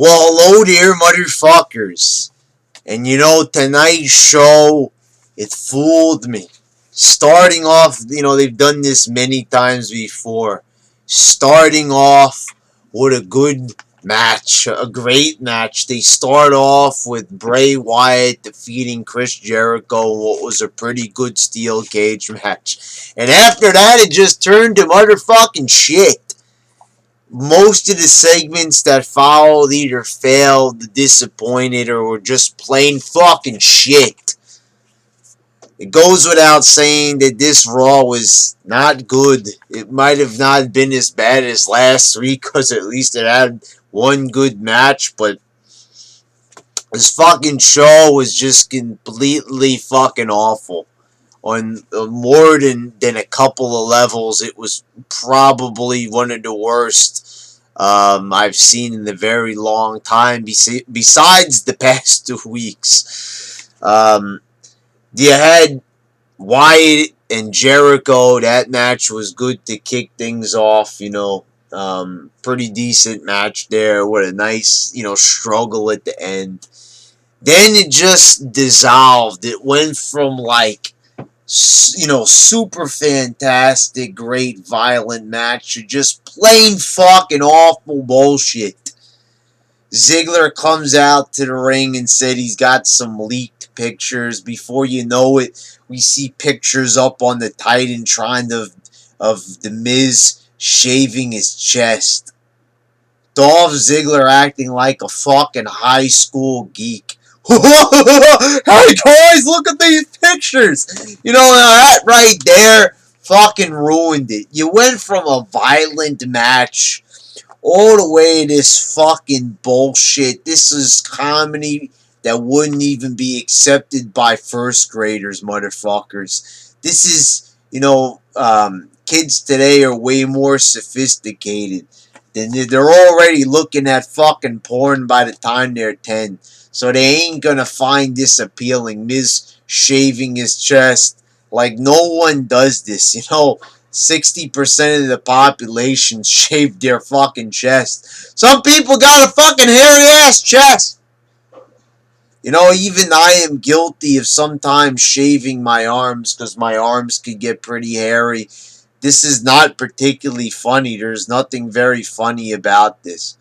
Well, hello there, motherfuckers. And tonight's show, it fooled me. Starting off, they've done this many times before. Starting off with a good match, a great match. They start off with Bray Wyatt defeating Chris Jericho in what was a pretty good steel cage match. And after that, it just turned to motherfucking shit. Most of the segments that followed either failed, disappointed, or were just plain fucking shit. It goes without saying that this Raw was not good. It might have not been as bad as last week because at least it had one good match, but this fucking show was just completely fucking awful. On more than a couple of levels, it was probably one of the worst I've seen in a very long time, besides the past 2 weeks. You had Wyatt and Jericho. That match was good to kick things off, pretty decent match there with a nice, struggle at the end. Then it just dissolved. It went from super fantastic, great, violent match to just plain fucking awful bullshit. Ziggler comes out to the ring and said he's got some leaked pictures. Before you know it, we see pictures up on the Titantron of The Miz shaving his chest. Dolph Ziggler acting like a fucking high school geek. Hey guys, look at these pictures. That right there fucking ruined it. You went from a violent match all the way to this fucking bullshit. This is comedy that wouldn't even be accepted by first graders, motherfuckers. This is, kids today are way more sophisticated. They're already looking at fucking porn by the time they're 10. So they ain't gonna find this appealing. Miz shaving his chest. Like, no one does this. 60% of the population shaved their fucking chest. Some people got a fucking hairy ass chest. Even I am guilty of sometimes shaving my arms because my arms could get pretty hairy. This is not particularly funny. There's nothing very funny about this.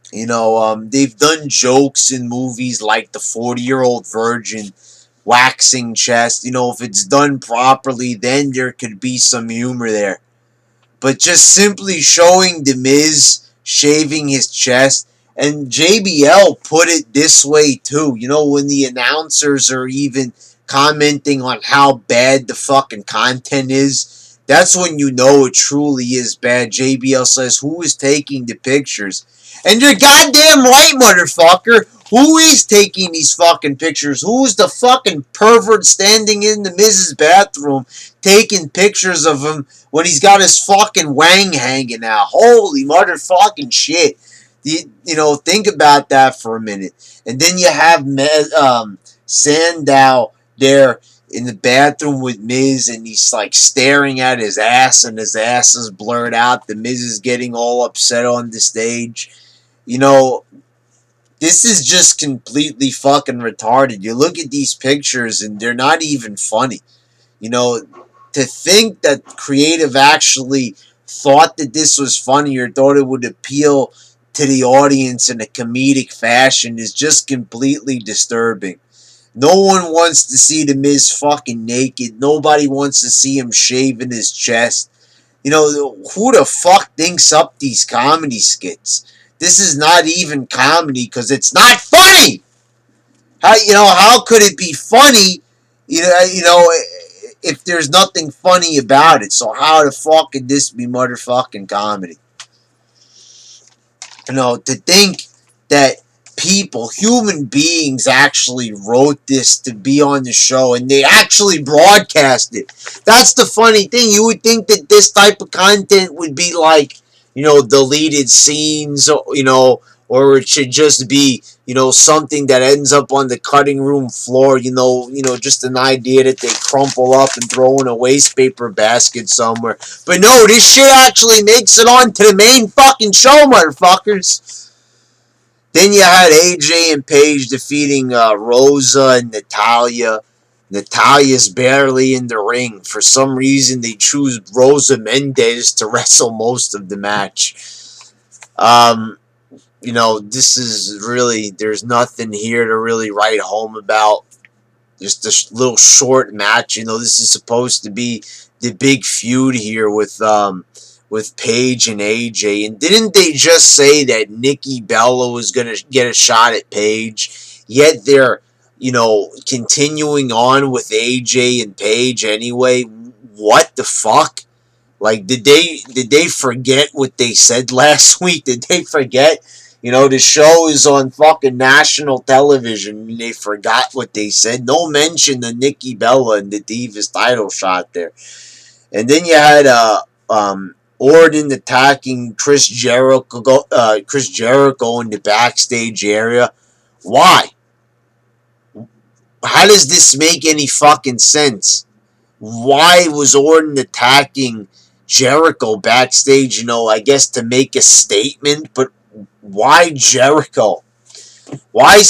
They've done jokes in movies like the 40-year-old virgin waxing chest. If it's done properly, then there could be some humor there. But just simply showing The Miz shaving his chest, and JBL put it this way too. When the announcers are even commenting on how bad the fucking content is, that's when you know it truly is bad. JBL says, "Who is taking the pictures?" And you're goddamn right, motherfucker. Who is taking these fucking pictures? Who's the fucking pervert standing in the Miz's bathroom taking pictures of him when he's got his fucking wang hanging out? Holy motherfucking shit. Think about that for a minute. And then you have Sandow there in the bathroom with Miz, and he's like staring at his ass, and his ass is blurred out. The Miz is getting all upset on the stage. This is just completely fucking retarded. You look at these pictures and they're not even funny. To think that creative actually thought that this was funny or thought it would appeal to the audience in a comedic fashion is just completely disturbing. No one wants to see The Miz fucking naked. Nobody wants to see him shaving his chest. Who the fuck thinks up these comedy skits? This is not even comedy because it's not funny. How could it be funny? If there's nothing funny about it. So how the fuck could this be motherfucking comedy? To think that people, human beings, actually wrote this to be on the show and they actually broadcast it. That's the funny thing. You would think that this type of content would be like, deleted scenes, or it should just be, something that ends up on the cutting room floor, just an idea that they crumple up and throw in a waste paper basket somewhere. But no, this shit actually makes it onto the main fucking show, motherfuckers. Then you had AJ and Paige defeating Rosa and Natalia. Natalia's barely in the ring. For some reason, they choose Rosa Mendez to wrestle most of the match. Um, this is really, there's nothing here to really write home about. Just a little short match. This is supposed to be the big feud here with Paige and AJ. And didn't they just say that Nikki Bella was gonna get a shot at Paige? Yet they're continuing on with AJ and Paige anyway. What the fuck? Like, did they forget what they said last week? Did they forget? The show is on fucking national television, and they forgot what they said. No mention of Nikki Bella and the Divas title shot there. And then you had Orton attacking Chris Jericho in the backstage area. Why? How does this make any fucking sense? Why was Orton attacking Jericho backstage? I guess to make a statement, but why Jericho? Why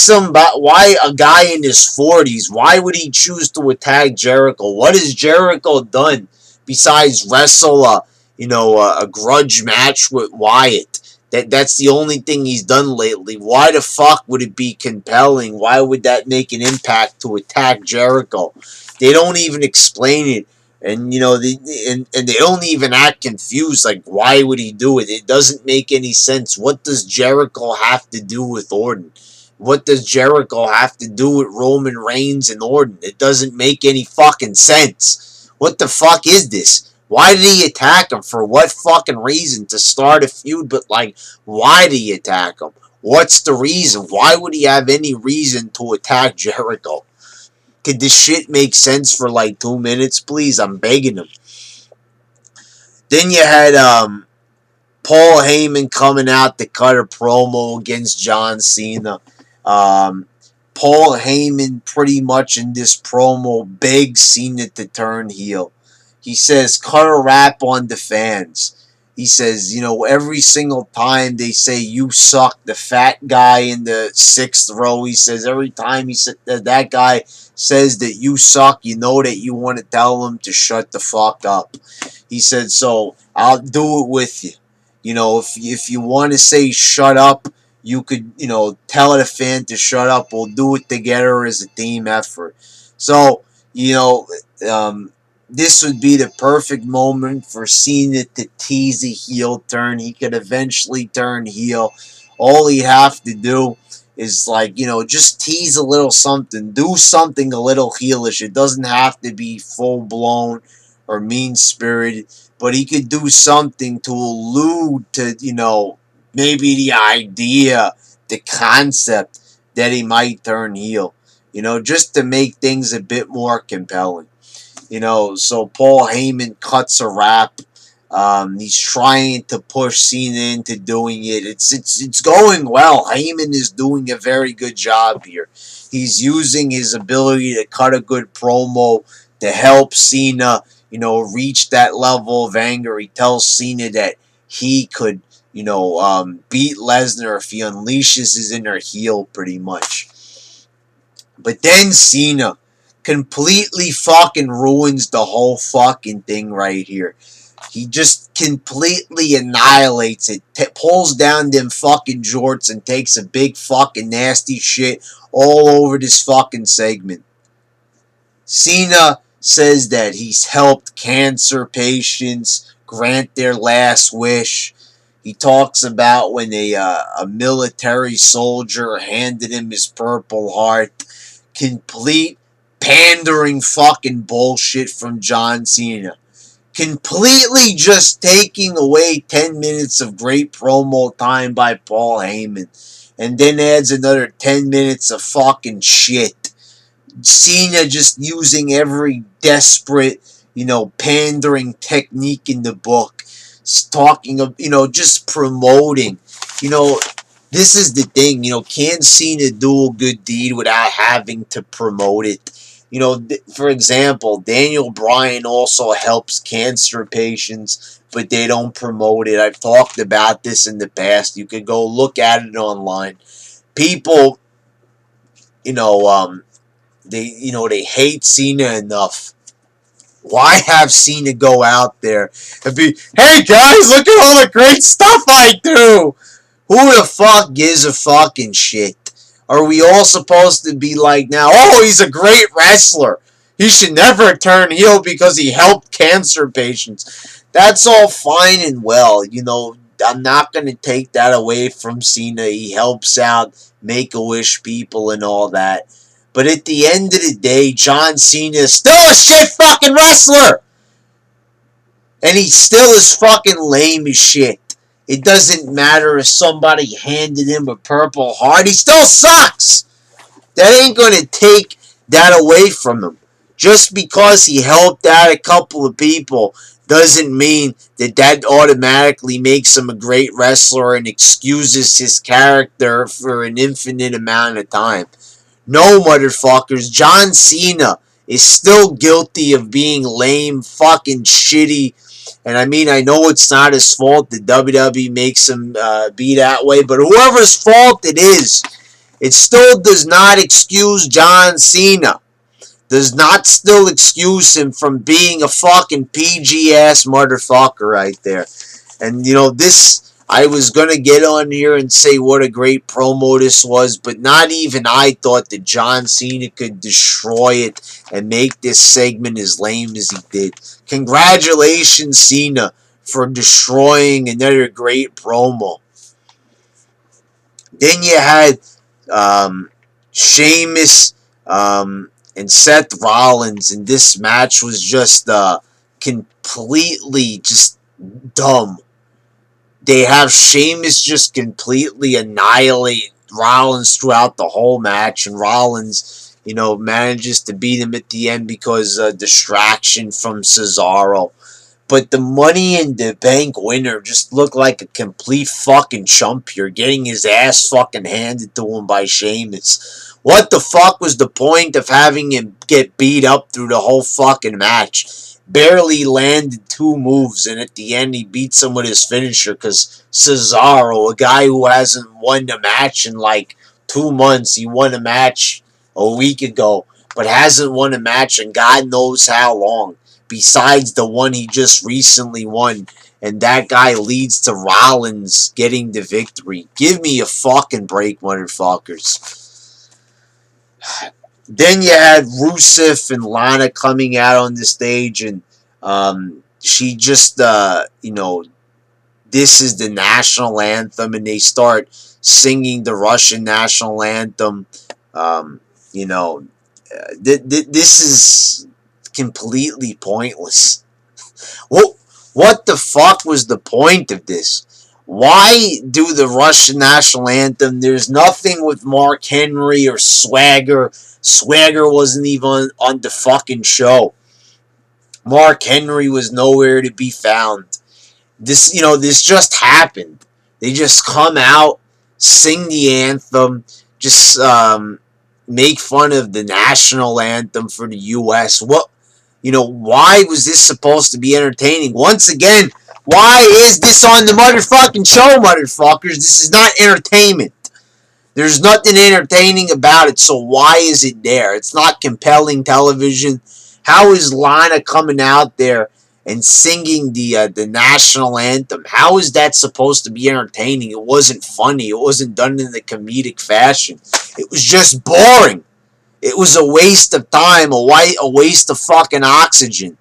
a guy in his 40s? Why would he choose to attack Jericho? What has Jericho done besides wrestle a grudge match with Wyatt? That's the only thing he's done lately. Why the fuck would it be compelling? Why would that make an impact to attack Jericho? They don't even explain it. And they don't even act confused. Like, why would he do it? It doesn't make any sense. What does Jericho have to do with Orton? What does Jericho have to do with Roman Reigns and Orton? It doesn't make any fucking sense. What the fuck is this? Why did he attack him? For what fucking reason? To start a feud? But, like, why did he attack him? What's the reason? Why would he have any reason to attack Jericho? Could this shit make sense for like 2 minutes, please? I'm begging him. Then you had Paul Heyman coming out to cut a promo against John Cena. Paul Heyman pretty much in this promo begs Cena to turn heel. He says, cut a rap on the fans. He says, every single time they say you suck, the fat guy in the 6th row, he says every time that guy says that you suck, that you want to tell him to shut the fuck up. He said, so I'll do it with you. If you want to say shut up, you could, tell the fan to shut up. We'll do it together as a team effort. So, this would be the perfect moment for Cena to tease a heel turn. He could eventually turn heel. All he'd have to do is, just tease a little something. Do something a little heelish. It doesn't have to be full-blown or mean-spirited. But he could do something to allude to, maybe the idea, the concept that he might turn heel. Just to make things a bit more compelling. So Paul Heyman cuts a rap. He's trying to push Cena into doing it. It's going well. Heyman is doing a very good job here. He's using his ability to cut a good promo to help Cena, reach that level of anger. He tells Cena that he could, beat Lesnar if he unleashes his inner heel, pretty much. But then Cena completely fucking ruins the whole fucking thing right here. He just completely annihilates it. Pulls down them fucking jorts and takes a big fucking nasty shit all over this fucking segment. Cena says that he's helped cancer patients grant their last wish. He talks about when a military soldier handed him his Purple Heart. Complete pandering fucking bullshit from John Cena. Completely just taking away 10 minutes of great promo time by Paul Heyman. And then adds another 10 minutes of fucking shit. Cena just using every desperate, pandering technique in the book. Talking of, just promoting. This is the thing, can Cena do a good deed without having to promote it? For example, Daniel Bryan also helps cancer patients, but they don't promote it. I've talked about this in the past. You could go look at it online. People, you know, they hate Cena enough. Why have Cena go out there and be, hey guys, look at all the great stuff I do? Who the fuck gives a fucking shit? Are we all supposed to be like now, oh, he's a great wrestler. He should never turn heel because he helped cancer patients. That's all fine and well. I'm not going to take that away from Cena. He helps out Make-A-Wish people and all that. But at the end of the day, John Cena is still a shit fucking wrestler. And he still is fucking lame as shit. It doesn't matter if somebody handed him a Purple Heart. He still sucks. That ain't going to take that away from him. Just because he helped out a couple of people doesn't mean that automatically makes him a great wrestler and excuses his character for an infinite amount of time. No, motherfuckers. John Cena is still guilty of being lame, fucking shitty. And I know it's not his fault that WWE makes him be that way, but whoever's fault it is, it still does not excuse John Cena. Does not still excuse him from being a fucking PG ass motherfucker right there. And I was gonna get on here and say what a great promo this was, but not even I thought that John Cena could destroy it and make this segment as lame as he did. Congratulations, Cena, for destroying another great promo. Then you had Sheamus and Seth Rollins, and this match was just completely just dumb. They have Sheamus just completely annihilate Rollins throughout the whole match, and Rollins, manages to beat him at the end because distraction from Cesaro. But the Money in the Bank winner just looked like a complete fucking chump here, getting his ass fucking handed to him by Sheamus. What the fuck was the point of having him get beat up through the whole fucking match? Barely landed 2 moves, and at the end he beats him with his finisher because Cesaro, a guy who hasn't won a match in like 2 months, he won a match a week ago, but hasn't won a match in God knows how long, besides the one he just recently won, and that guy leads to Rollins getting the victory. Give me a fucking break, motherfuckers. Then you had Rusev and Lana coming out on the stage, and she just, this is the national anthem, and they start singing the Russian national anthem. This is completely pointless. What the fuck was the point of this? Why do the Russian national anthem? There's nothing with Mark Henry or Swagger. Swagger wasn't even on the fucking show. Mark Henry was nowhere to be found. This just happened. They just come out, sing the anthem, just make fun of the national anthem for the U.S. Why was this supposed to be entertaining? Once again, why is this on the motherfucking show, motherfuckers? This is not entertainment. There's nothing entertaining about it, so why is it there? It's not compelling television. How is Lana coming out there and singing the national anthem? How is that supposed to be entertaining? It wasn't funny. It wasn't done in a comedic fashion. It was just boring. It was a waste of time, a waste of fucking oxygen.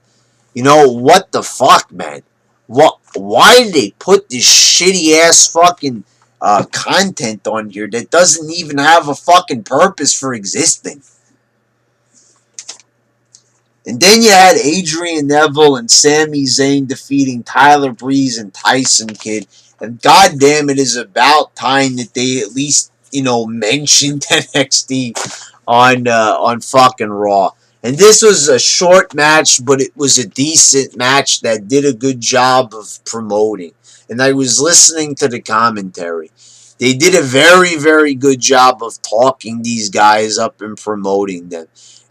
What the fuck, man? Why did they put this shitty ass fucking content on here that doesn't even have a fucking purpose for existing? And then you had Adrian Neville and Sami Zayn defeating Tyler Breeze and Tyson Kidd. And goddamn, it is about time that they at least, mentioned NXT on fucking Raw. And this was a short match, but it was a decent match that did a good job of promoting. And I was listening to the commentary. They did a very, very good job of talking these guys up and promoting them.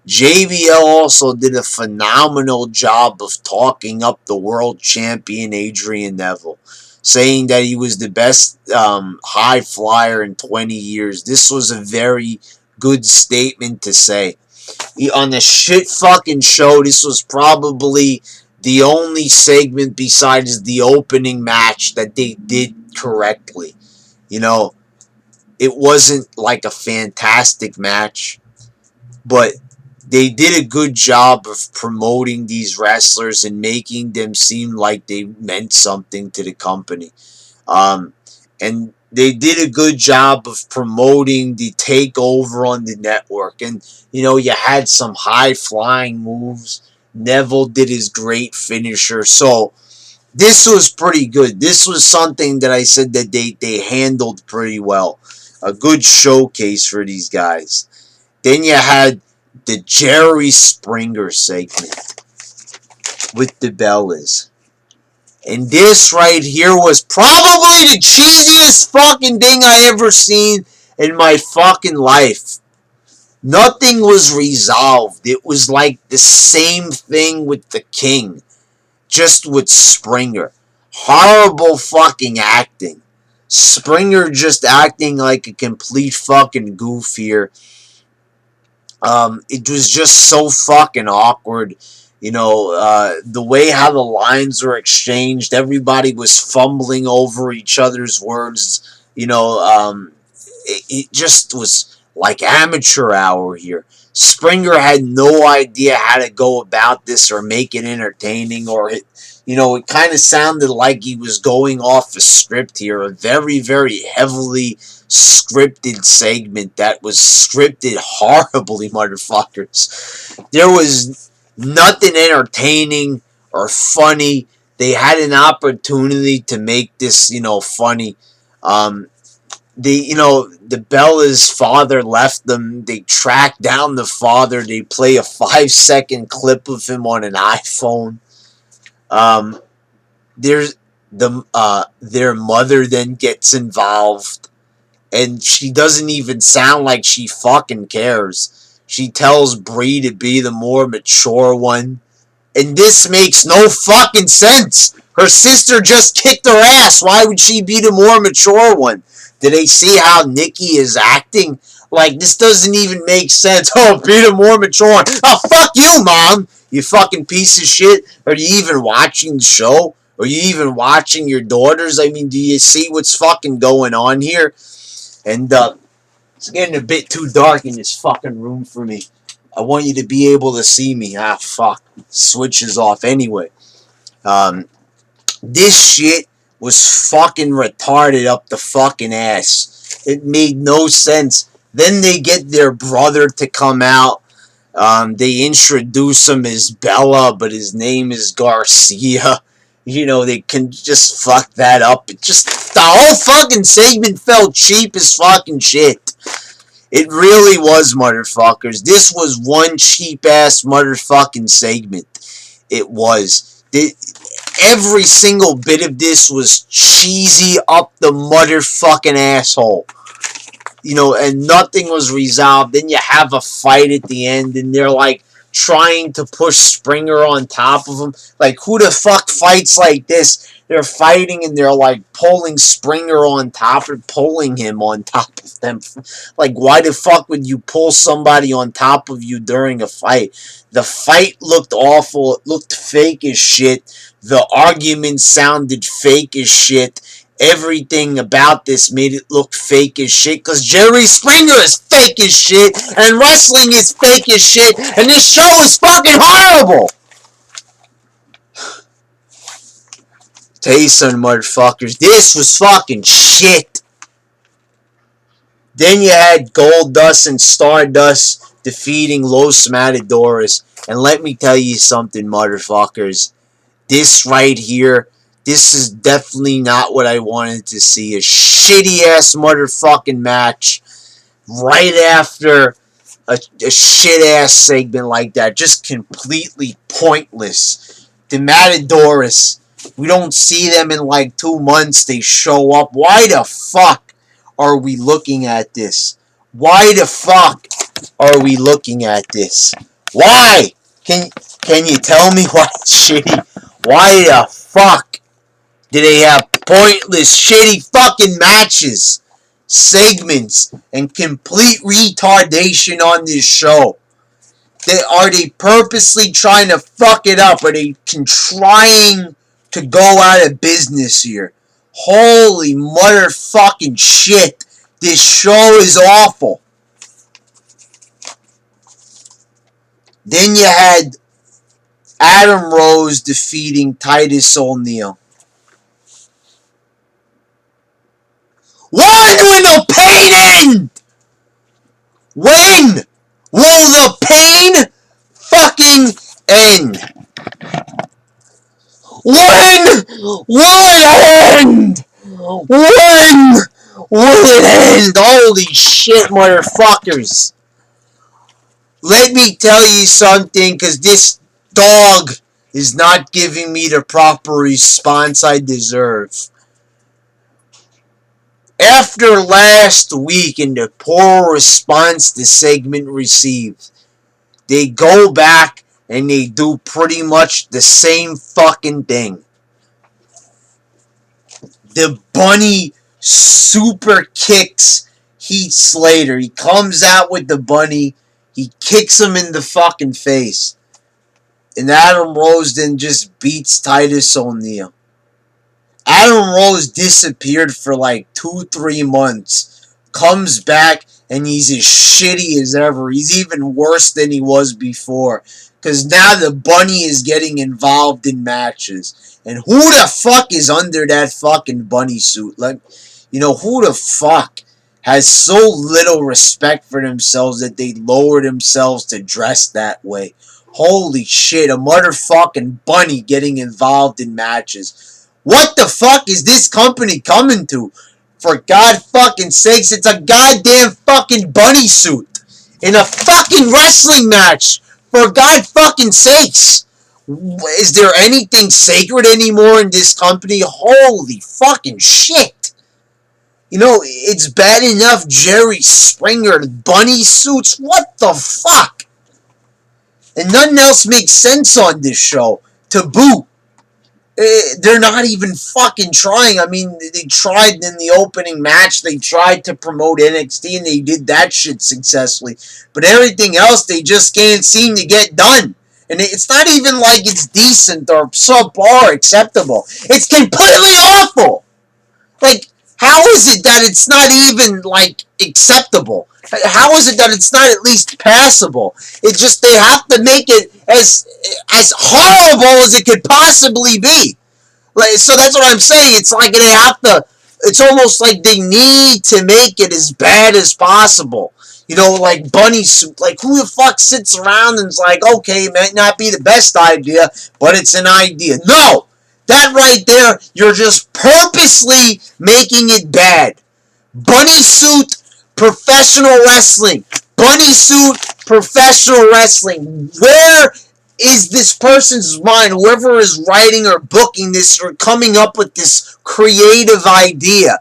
JBL also did a phenomenal job of talking up the world champion Adrian Neville, saying that he was the best high flyer in 20 years. This was a very good statement to say. On the shit fucking show, this was probably the only segment besides the opening match that they did correctly. You know, it wasn't like a fantastic match, but they did a good job of promoting these wrestlers and making them seem like they meant something to the company. And they did a good job of promoting the takeover on the network. And, you had some high flying moves. Neville did his great finisher. So, this was pretty good. This was something that I said that they handled pretty well. A good showcase for these guys. Then you had the Jerry Springer segment with the Bellas. And this right here was probably the cheesiest fucking thing I ever seen in my fucking life. Nothing was resolved. It was like the same thing with the King, just with Springer. Horrible fucking acting. Springer just acting like a complete fucking goof here. It was just so fucking awkward. The way how the lines were exchanged, everybody was fumbling over each other's words. It just was like amateur hour here. Springer had no idea how to go about this or make it entertaining, or it kind of sounded like he was going off a script here. A very, very heavily scripted segment that was scripted horribly, motherfuckers. There was nothing entertaining or funny. They had an opportunity to make this, funny. The Bella's father left them. They track down the father. They play a 5-second clip of him on an iPhone. There's their mother then gets involved, and she doesn't even sound like she fucking cares. She tells Bree to be the more mature one. And this makes no fucking sense. Her sister just kicked her ass. Why would she be the more mature one? Do they see how Nikki is acting? Like, this doesn't even make sense. Oh, be the more mature one. Oh, fuck you, Mom. You fucking piece of shit. Are you even watching the show? Are you even watching your daughters? I mean, do you see what's fucking going on here? And, it's getting a bit too dark in this fucking room for me. I want you to be able to see me. Ah, fuck. Switches off anyway. This shit was fucking retarded up the fucking ass. It made no sense. Then they get their brother to come out. They introduce him as Bella, but his name is Garcia. They can just fuck that up. The whole fucking segment felt cheap as fucking shit. It really was, motherfuckers. This was one cheap-ass motherfucking segment. It was. Every single bit of this was cheesy up the motherfucking asshole. And nothing was resolved. Then you have a fight at the end, and they're like trying to push Springer on top of him. Like, who the fuck fights like this? They're fighting and they're like pulling Springer on top or pulling him on top of them. Like, why the fuck would you pull somebody on top of you during a fight? The fight looked awful. It looked fake as shit. The argument sounded fake as shit. Everything about this made it look fake as shit, because Jerry Springer is fake as shit, and wrestling is fake as shit, and this show is fucking horrible! Tell you something, motherfuckers, this was fucking shit. Then you had Goldust and Stardust defeating Los Matadores, and let me tell you something, motherfuckers. This right here, this is definitely not what I wanted to see. A shitty-ass motherfucking match right after a shit-ass segment like that. Just completely pointless. The Matadores, we don't see them in like 2 months. They show up. Why the fuck are we looking at this? Why the fuck are we looking at this? Why? Can you tell me why it's shitty? Why the fuck do they have pointless, shitty fucking matches, segments, and complete retardation on this show? Are they purposely trying to fuck it up? Are they trying to go out of business here? Holy motherfucking shit. This show is awful. Then you had Adam Rose defeating Titus O'Neil. When will the pain end? When will the pain fucking end? When will it end? When will it end? Holy shit, motherfuckers. Let me tell you something, because this dog is not giving me the proper response I deserve. After last week and the poor response the segment received, they go back and they do pretty much the same fucking thing. The bunny super kicks Heath Slater. He comes out with the bunny. He kicks him in the fucking face. And Adam Rose then just beats Titus O'Neil. Adam Rose disappeared for like 2-3 months. Comes back and he's as shitty as ever. He's even worse than he was before. Because now the bunny is getting involved in matches. And who the fuck is under that fucking bunny suit? Like, you know, who the fuck has so little respect for themselves that they lower themselves to dress that way? Holy shit, a motherfucking bunny getting involved in matches. What the fuck is this company coming to? For God fucking sakes, it's a goddamn fucking bunny suit in a fucking wrestling match. For God fucking sakes. Is there anything sacred anymore in this company? Holy fucking shit. You know, it's bad enough Jerry Springer bunny suits. What the fuck? And nothing else makes sense on this show. To boot. They're not even fucking trying. I mean, they tried in the opening match. They tried to promote NXT and they did that shit successfully. But everything else, they just can't seem to get done. And it's not even like it's decent or subpar acceptable. It's completely awful. Like, how is it that it's not even, like, acceptable? How is it that it's not at least passable? It's just they have to make it as horrible as it could possibly be. Like, so that's what I'm saying. It's like they have to. It's almost like they need to make it as bad as possible. You know, like bunny suit. Like, who the fuck sits around and's like, okay, it might not be the best idea, but it's an idea. No! That right there, you're just purposely making it bad. Bunny suit, professional wrestling. Bunny suit, professional wrestling. Where is this person's mind, whoever is writing or booking this or coming up with this creative idea?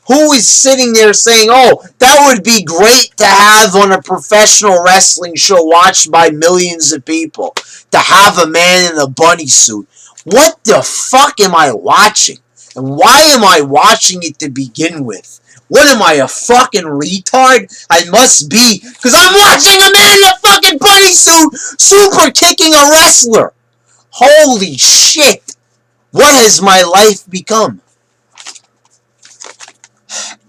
Who is sitting there saying, oh, that would be great to have on a professional wrestling show watched by millions of people, to have a man in a bunny suit? What the fuck am I watching? And why am I watching it to begin with? What am I, a fucking retard? I must be, because I'm watching a man in a fucking bunny suit super kicking a wrestler. Holy shit. What has my life become?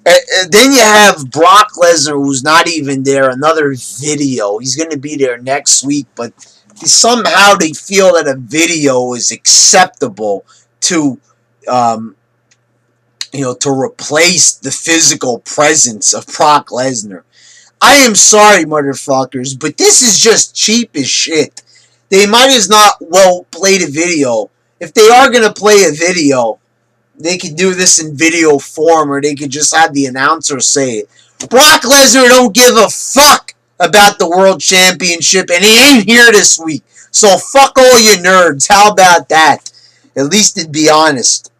Then you have Brock Lesnar, who's not even there. Another video. He's going to be there next week, but somehow they feel that a video is acceptable to, to replace the physical presence of Brock Lesnar. I am sorry, motherfuckers, but this is just cheap as shit. They might as not well play the video. If they are going to play a video, they could do this in video form, or they could just have the announcer say it. Brock Lesnar don't give a fuck about the World Championship, and he ain't here this week. So fuck all you nerds. How about that? At least it'd be honest.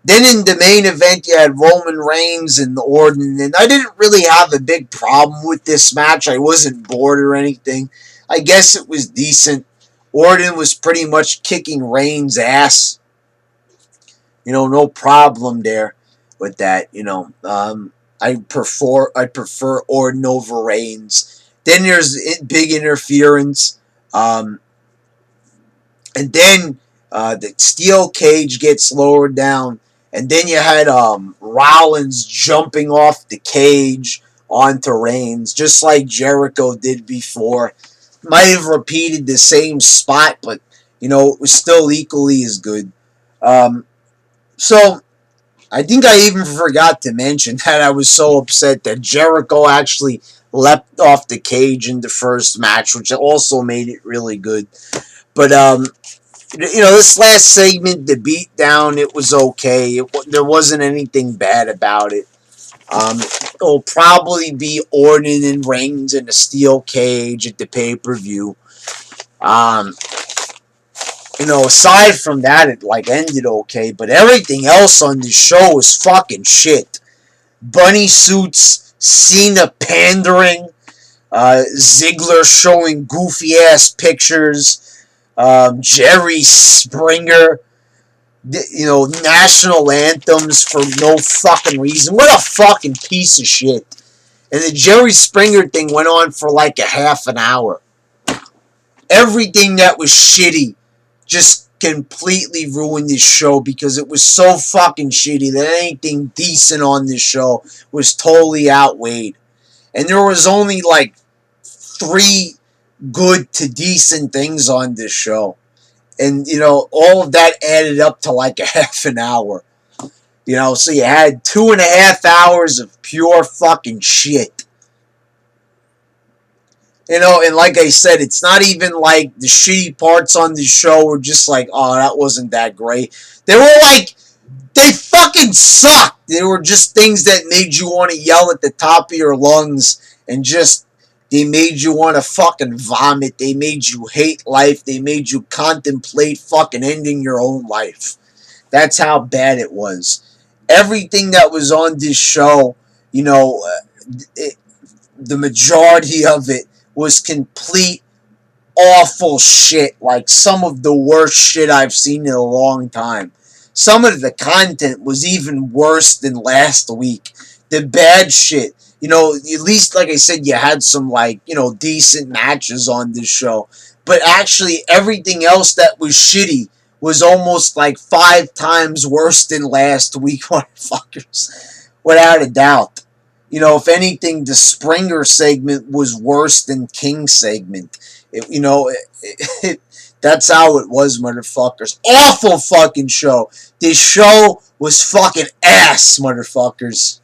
Then in the main event, you had Roman Reigns and Orton, and I didn't really have a big problem with this match. I wasn't bored or anything. I guess it was decent. Orton was pretty much kicking Reigns' ass. No problem there with that. I prefer Orton over Reigns. Then there's big interference, um, and then the steel cage gets lowered down, and then you had Rollins jumping off the cage onto Reigns, just like Jericho did before. Might have repeated the same spot, but it was still equally as good. Um, so I think I even forgot to mention that I was so upset that Jericho actually leapt off the cage in the first match, which also made it really good. But this last segment, the beatdown, it was okay. There wasn't anything bad about it. It'll probably be Orton and Reigns in a steel cage at the pay-per-view. Um, aside from that, it ended okay, but everything else on this show was fucking shit. Bunny suits, Cena pandering, Ziggler showing goofy ass pictures, Jerry Springer, national anthems for no fucking reason. What a fucking piece of shit. And the Jerry Springer thing went on for like a half an hour. Everything that was shitty just completely ruined this show because it was so fucking shitty that anything decent on this show was totally outweighed. And there was only like 3 good to decent things on this show. And, all of that added up to like a half an hour. So you had 2.5 hours of pure fucking shit. And like I said, it's not even like the shitty parts on the show were just like, oh, that wasn't that great. They were like, they fucking sucked. They were just things that made you want to yell at the top of your lungs and just, they made you want to fucking vomit. They made you hate life. They made you contemplate fucking ending your own life. That's how bad it was. Everything that was on this show, the majority of it was complete awful shit. Like some of the worst shit I've seen in a long time. Some of the content was even worse than last week. The bad shit. At least, like I said, you had some, decent matches on this show. But actually, everything else that was shitty was almost like 5 times worse than last week, motherfuckers. Without a doubt. If anything, the Springer segment was worse than King's segment. That's how it was, motherfuckers. Awful fucking show. This show was fucking ass, motherfuckers.